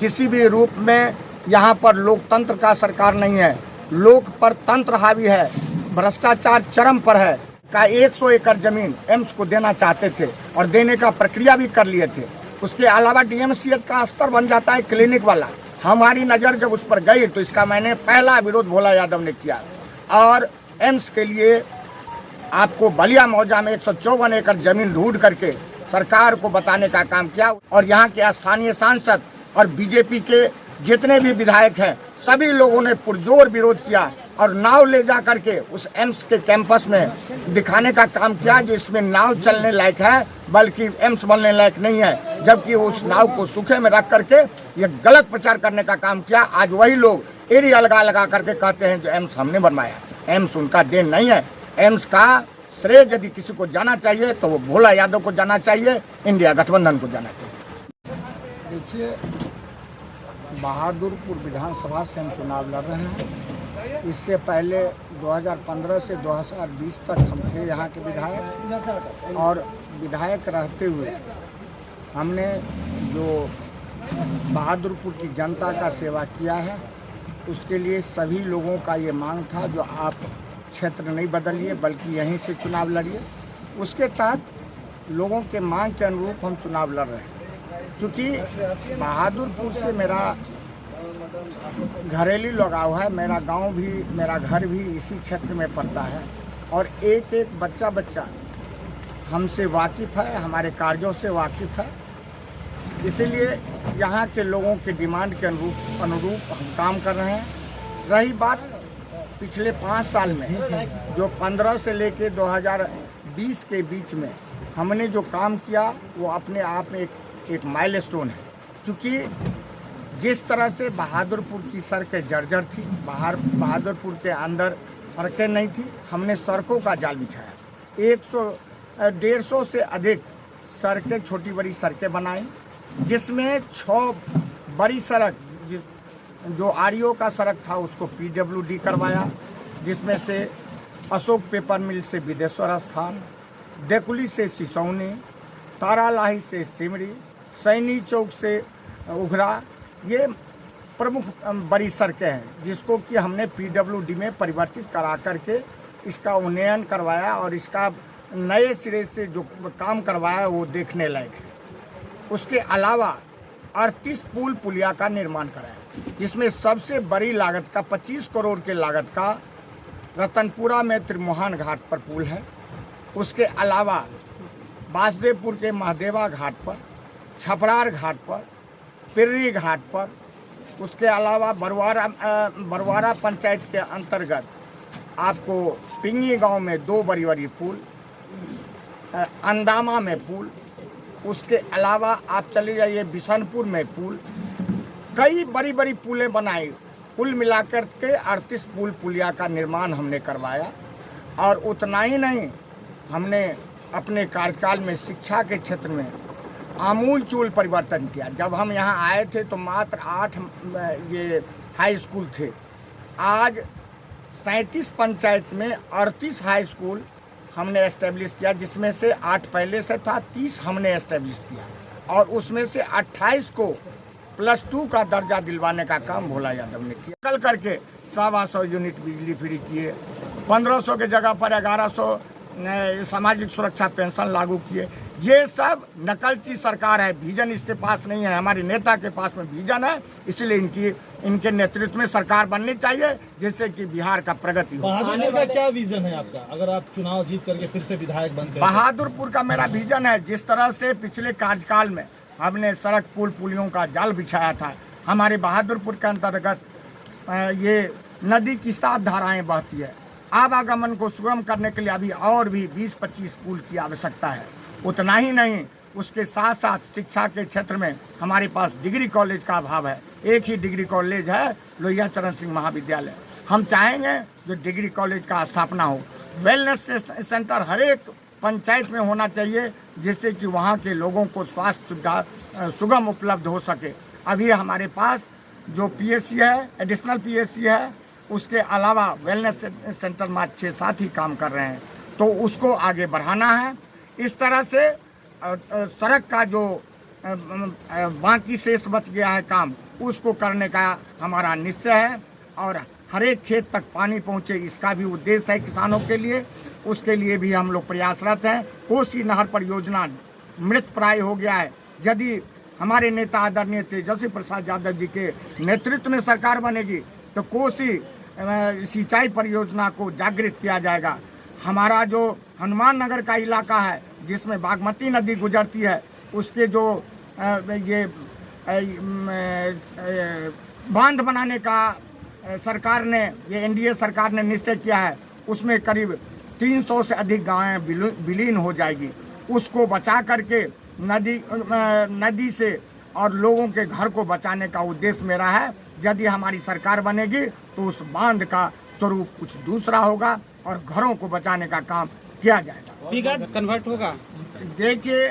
किसी भी रूप में यहाँ पर लोकतंत्र का सरकार नहीं है, लोक पर तंत्र हावी है, भ्रष्टाचार चरम पर है। का 100 एकड़ जमीन एम्स को देना चाहते थे और देने का प्रक्रिया भी कर लिए थे। उसके अलावा डीएमसीएच का स्तर बन जाता है क्लिनिक वाला। हमारी नज़र जब उस पर गई तो इसका मैंने पहला विरोध भोला यादव ने किया और एम्स के लिए आपको बलिया मौजा में 154 एकड़ जमीन ढूंढ करके सरकार को बताने का काम किया। और यहाँ के स्थानीय सांसद और बीजेपी के जितने भी विधायक हैं सभी लोगों ने पुरजोर विरोध किया और नाव ले जा करके उस एम्स के कैंपस में दिखाने का काम किया जो इसमें नाव चलने लायक है बल्कि एम्स बनने लायक नहीं है, जबकि उस नाव को सूखे में रख करके ये गलत प्रचार करने का काम किया। आज वही लोग एरिया लगा करके कहते हैं जो एम्स हमने बनवाया। एम्स उनका देन नहीं है। एम्स का श्रेय यदि किसी को जाना चाहिए तो वो भोला यादव को जाना चाहिए, इंडिया गठबंधन को जाना चाहिए। देखिए, बहादुरपुर विधानसभा से हम चुनाव लड़ रहे हैं। इससे पहले 2015 से 2020 तक हम थे यहाँ के विधायक और विधायक रहते हुए हमने जो बहादुरपुर की जनता का सेवा किया है उसके लिए सभी लोगों का ये मांग था जो आप क्षेत्र नहीं बदलिए बल्कि यहीं से चुनाव लड़िए। उसके तहत लोगों के मांग के अनुरूप हम चुनाव लड़ रहे हैं। क्योंकि बहादुरपुर से मेरा घरेलू लगाव है, मेरा गांव भी मेरा घर भी इसी क्षेत्र में पड़ता है और एक एक बच्चा हमसे वाकिफ़ है, हमारे कार्यों से वाकिफ़ है। इसीलिए यहाँ के लोगों के डिमांड के अनुरूप हम काम कर रहे हैं। रही बात पिछले 5 साल में जो 15 से लेके 2020 के बीच में हमने जो काम किया वो अपने आप में एक माइलस्टोन है। क्योंकि जिस तरह से बहादुरपुर की सड़कें जर्जर थी, बहादुरपुर के अंदर सड़कें नहीं थी, हमने सड़कों का जाल बिछाया। 150 से अधिक सड़कें, छोटी बड़ी सड़कें बनाई, जिसमें 6 बड़ी सड़क जो आरईओ का सड़क था उसको पीडब्ल्यूडी करवाया, जिसमें से अशोक पेपर मिल से बिदेश्वर स्थान, डेकुली से सिसौनी, तारालाही से सिमरी, सैनी चौक से उघरा, ये प्रमुख बड़ी सड़कें हैं जिसको कि हमने पीडब्ल्यूडी में परिवर्तित करा करके इसका उन्नयन करवाया और इसका नए सिरे से जो काम करवाया वो देखने लायक है। उसके अलावा 38 पुल पुलिया का निर्माण कराया, जिसमें सबसे बड़ी लागत का 25 करोड़ के लागत का रतनपुरा में त्रिमोहन घाट पर पुल है। उसके अलावा बासदेवपुर के महादेवा घाट पर, छपरार घाट पर, पिर्री घाट पर, उसके अलावा बरवारा पंचायत के अंतर्गत आपको पिंगी गांव में 2 बड़ी पुल, अंदामा में पुल, उसके अलावा आप चले जाइए बिशनपुर में पुल, कई बड़ी पुलें बनाई। कुल मिलाकर के 38 पुल पुलिया का निर्माण हमने करवाया। और उतना ही नहीं, हमने अपने कार्यकाल में शिक्षा के क्षेत्र में आमूलचूल परिवर्तन किया। जब हम यहाँ आए थे तो मात्र 8 ये हाई स्कूल थे। आज 37 पंचायत में 38 हाई स्कूल हमने एस्टेब्लिश किया, जिसमें से 8 पहले से था, 30 हमने एस्टेब्लिश किया और उसमें से 28 को +2 का दर्जा दिलवाने का काम भोला यादव ने किया। कल करके 125 यूनिट बिजली फ्री किए, 1500 के जगह पर 1100 सामाजिक सुरक्षा पेंशन लागू किए। ये सब नकलची सरकार है, विजन इसके पास नहीं है। हमारे नेता के पास में विजन है, इसलिए इनके नेतृत्व में सरकार बननी चाहिए जिससे कि बिहार का प्रगति हो। बहादुरपुर का क्या विजन है आपका, अगर आप चुनाव जीत करके फिर से विधायक बनते हैं? बहादुरपुर का मेरा विजन है, जिस तरह से पिछले कार्यकाल में हमने सड़क पुल पुलियों का जाल बिछाया था, हमारे बहादुरपुर के अंतर्गत ये नदी की 7 धाराएं बहती है। आवागमन को सुगम करने के लिए अभी और भी 20-25 पुल की आवश्यकता है। उतना ही नहीं, उसके साथ साथ शिक्षा के क्षेत्र में हमारे पास डिग्री कॉलेज का अभाव है। एक ही डिग्री कॉलेज है, लोहिया चरण सिंह महाविद्यालय। हम चाहेंगे जो डिग्री कॉलेज का स्थापना हो। वेलनेस सेंटर हर एक पंचायत में होना चाहिए, जिससे कि वहाँ के लोगों को स्वास्थ्य सुविधा सुगम उपलब्ध हो सके। अभी हमारे पास जो पीएससी है, एडिशनल पीएससी है, उसके अलावा वेलनेस सेंटर में 6-7 ही काम कर रहे हैं, तो उसको आगे बढ़ाना है। इस तरह से सड़क का जो बाकी शेष बच गया है काम, उसको करने का हमारा निश्चय है और हर एक खेत तक पानी पहुंचे इसका भी उद्देश्य है किसानों के लिए। उसके लिए भी हम लोग प्रयासरत हैं। कोसी नहर परियोजना मृत प्राय हो गया है। यदि हमारे नेता आदरणीय तेजस्वी प्रसाद यादव जी के नेतृत्व में सरकार बनेगी तो कोसी सिंचाई परियोजना को जागृत किया जाएगा। हमारा जो हनुमान नगर का इलाका है जिसमें बागमती नदी गुजरती है, उसके जो ये बांध बनाने का सरकार ने, ये एनडीए सरकार ने निश्चय किया है, उसमें करीब 300 से अधिक गायें विलीन हो जाएगी। उसको बचा करके नदी से और लोगों के घर को बचाने का उद्देश्य मेरा है। यदि हमारी सरकार बनेगी तो उस बांध का स्वरूप कुछ दूसरा होगा और घरों को बचाने का काम किया जाएगा, कन्वर्ट होगा। देखिए,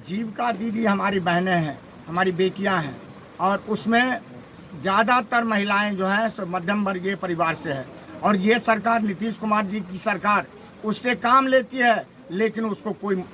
जीविका दीदी हमारी बहनें हैं, हमारी बेटियां हैं और उसमें ज़्यादातर महिलाएं जो हैं सो मध्यम वर्गीय परिवार से है। और ये सरकार, नीतीश कुमार जी की सरकार, उससे काम लेती है लेकिन उसको कोई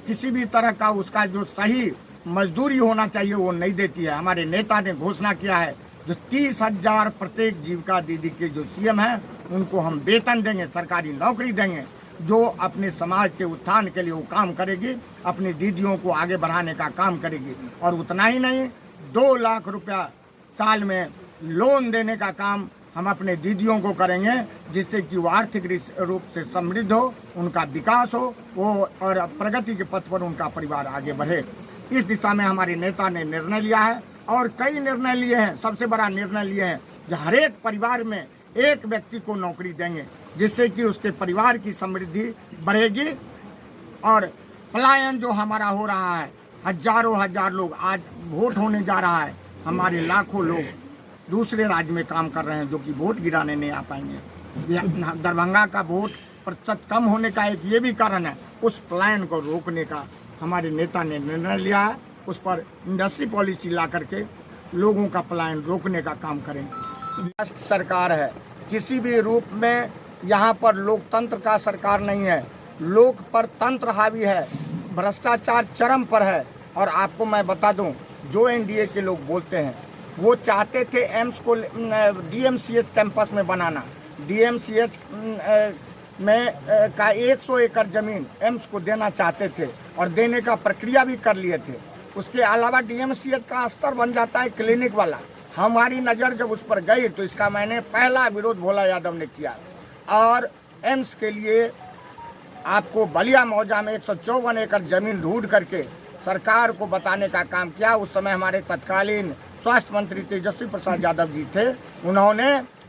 किसी भी तरह का उसका जो सही मजदूरी होना चाहिए वो नहीं देती है। हमारे नेता ने घोषणा किया है जो 30,000 प्रत्येक जीविका दीदी के जो सीएम हैं उनको हम वेतन देंगे, सरकारी नौकरी देंगे, जो अपने समाज के उत्थान के लिए वो काम करेगी, अपनी दीदियों को आगे बढ़ाने का काम करेगी। और उतना ही नहीं, 2 लाख रुपया साल में लोन देने का काम हम अपने दीदियों को करेंगे, जिससे कि वो आर्थिक रूप से समृद्ध हो, उनका विकास हो, वो और प्रगति के पथ पर उनका परिवार आगे बढ़े। इस दिशा में हमारे नेता ने निर्णय लिया है और कई निर्णय लिए हैं। सबसे बड़ा निर्णय लिए हैं जो हर एक परिवार में एक व्यक्ति को नौकरी देंगे, जिससे कि उसके परिवार की समृद्धि बढ़ेगी। और पलायन जो हमारा हो रहा है, हजार लोग, आज वोट होने जा रहा है, हमारे लाखों लोग दूसरे राज्य में काम कर रहे हैं जो कि वोट गिराने नहीं आ पाएंगे। दरभंगा का वोट प्रतिशत कम होने का एक ये भी कारण है। उस पलायन को रोकने का हमारे नेता ने निर्णय लिया है, उस पर इंडस्ट्री पॉलिसी ला करके लोगों का पलायन रोकने का काम करेंगे। राष्ट्र सरकार है, किसी भी रूप में यहाँ पर लोकतंत्र का सरकार नहीं है, लोक पर तंत्र हावी है, भ्रष्टाचार चरम पर है। और आपको मैं बता दूं, जो एनडीए के लोग बोलते हैं वो चाहते थे एम्स को डीएमसीएच कैंपस में बनाना, डीएमसीएच में का 100 एकड़ जमीन एम्स को देना चाहते थे और देने का प्रक्रिया भी कर लिए थे। उसके अलावा डीएमसीएच का स्तर बन जाता है क्लिनिक वाला। हमारी नज़र जब उस पर गई तो इसका मैंने पहला विरोध भोला यादव ने किया और एम्स के लिए आपको बलिया मौजा में 154 एकड़ जमीन ढूंढ करके सरकार को बताने का काम किया। उस समय हमारे तत्कालीन स्वास्थ्य मंत्री तेजस्वी प्रसाद यादव जी थे, उन्होंने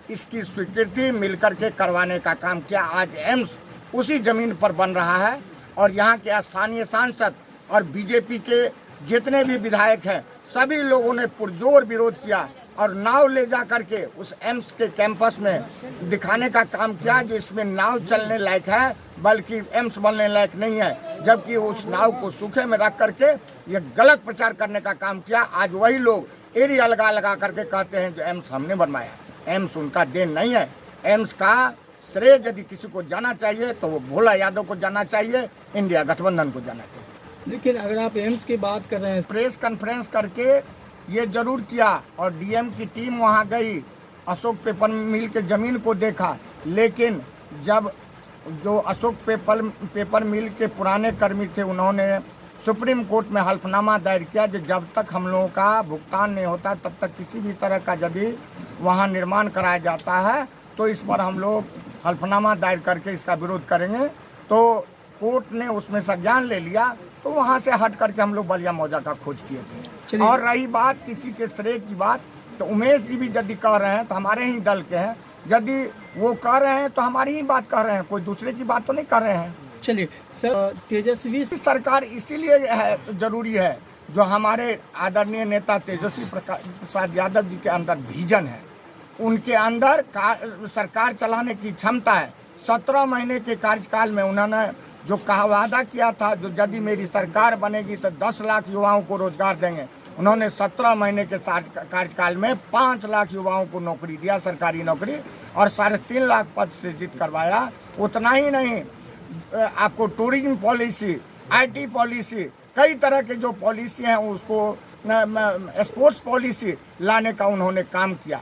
इसकी स्वीकृति मिलकर के करवाने का काम किया। आज एम्स उसी जमीन पर बन रहा है और यहाँ के स्थानीय सांसद और बीजेपी के जितने भी विधायक हैं सभी लोगों ने पुरजोर विरोध किया और नाव ले जा करके उस एम्स के कैंपस में दिखाने का काम किया जो इसमें नाव चलने लायक है, बल्कि एम्स बनने लायक नहीं है। जबकि उस नाव को सूखे में रख करके ये गलत प्रचार करने का काम किया। आज वही लोग एरिया लगा करके कहते हैं जो एम्स हमने बनवाया। एम्स उनका देन नहीं है। एम्स का श्रेय यदि किसी को जाना चाहिए तो वो भोला यादव को जाना चाहिए, इंडिया गठबंधन को जाना चाहिए। लेकिन अगर आप एम्स की बात कर रहे हैं, प्रेस कॉन्फ्रेंस करके ये जरूर किया और डीएम की टीम वहाँ गई, अशोक पेपर मिल के ज़मीन को देखा, लेकिन जब जो अशोक पेपर मिल के पुराने कर्मी थे उन्होंने सुप्रीम कोर्ट में हल्फनामा दायर किया कि जब तक हम लोगों का भुगतान नहीं होता तब तक किसी भी तरह का यदि वहाँ निर्माण कराया जाता है तो इस पर हम लोग हल्फनामा दायर करके इसका विरोध करेंगे। तो कोर्ट ने उसमें संज्ञान ले लिया, तो वहाँ से हट करके हम लोग बलिया मौजा का खोज किए थे। और रही बात किसी के श्रेय की बात, तो उमेश जी भी यदि कह रहे हैं तो हमारे ही दल के हैं, यदि वो कह रहे हैं तो हमारी ही बात कह रहे हैं, कोई दूसरे की बात तो नहीं कर रहे हैं। चलिए सर, तेजस्वी सरकार इसीलिए है जरूरी है जो हमारे आदरणीय नेता तेजस्वी प्रसाद यादव जी के अंदर विजन है, उनके अंदर सरकार चलाने की क्षमता है। 17 महीने के कार्यकाल में उन्होंने जो वादा किया था जो यदि मेरी सरकार बनेगी तो 10 लाख युवाओं को रोजगार देंगे, उन्होंने 17 महीने के कार्यकाल में 5 लाख युवाओं को नौकरी दिया, सरकारी नौकरी, और 3.5 लाख पद सृजित करवाया। उतना ही नहीं, आपको टूरिज्म पॉलिसी, आईटी पॉलिसी, कई तरह के जो पॉलिसी हैं उसको स्पोर्ट्स पॉलिसी लाने का उन्होंने काम किया।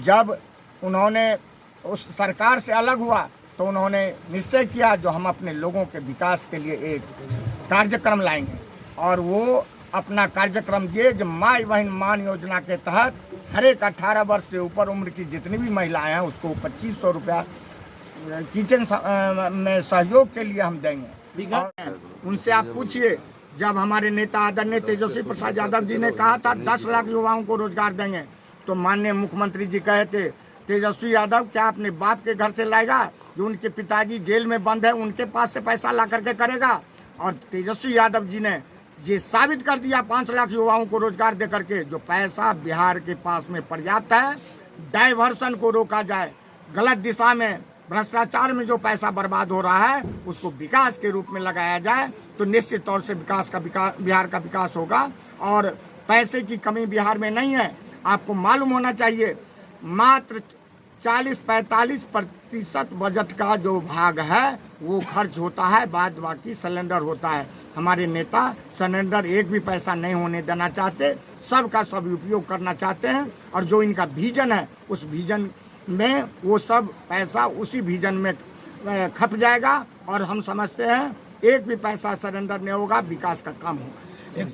जब उन्होंने उस सरकार से अलग हुआ तो उन्होंने निश्चय किया जो हम अपने लोगों के विकास के लिए एक कार्यक्रम लाएंगे, और वो अपना कार्यक्रम दिए जो माई बहन मान योजना के तहत हर एक 18 वर्ष से ऊपर उम्र की जितनी भी महिलाएं हैं उसको 2500 रुपया किचन में सहयोग के लिए हम देंगे। और उनसे आप पूछिए, जब हमारे नेता आदरणीय तेजस्वी प्रसाद यादव जी ने कहा था 10 लाख युवाओं को रोजगार देंगे, तो माननीय मुख्यमंत्री जी कहे थे तेजस्वी यादव क्या अपने बाप के घर से लाएगा, जो उनके पिताजी जेल में बंद है उनके पास से पैसा ला करके करेगा। और तेजस्वी यादव जी ने ये साबित कर दिया 5 लाख युवाओं को रोजगार दे करके जो पैसा बिहार के पास में पर्याप्त है, डाइवर्सन को रोका जाए, गलत दिशा में भ्रष्टाचार में जो पैसा बर्बाद हो रहा है उसको विकास के रूप में लगाया जाए, तो निश्चित तौर से बिहार का विकास होगा। और पैसे की कमी बिहार में नहीं है। आपको मालूम होना चाहिए मात्र 40-45% बजट का जो भाग है वो खर्च होता है, बाद बाकी सिलेंडर होता है। हमारे नेता सिलेंडर एक भी पैसा नहीं होने देना चाहते, सबका सब उपयोग करना चाहते हैं, और जो इनका विजन है उस विजन में वो सब पैसा उसी विजन में खप जाएगा। और हम समझते हैं एक भी पैसा सरेंडर नहीं होगा, विकास का काम होगा।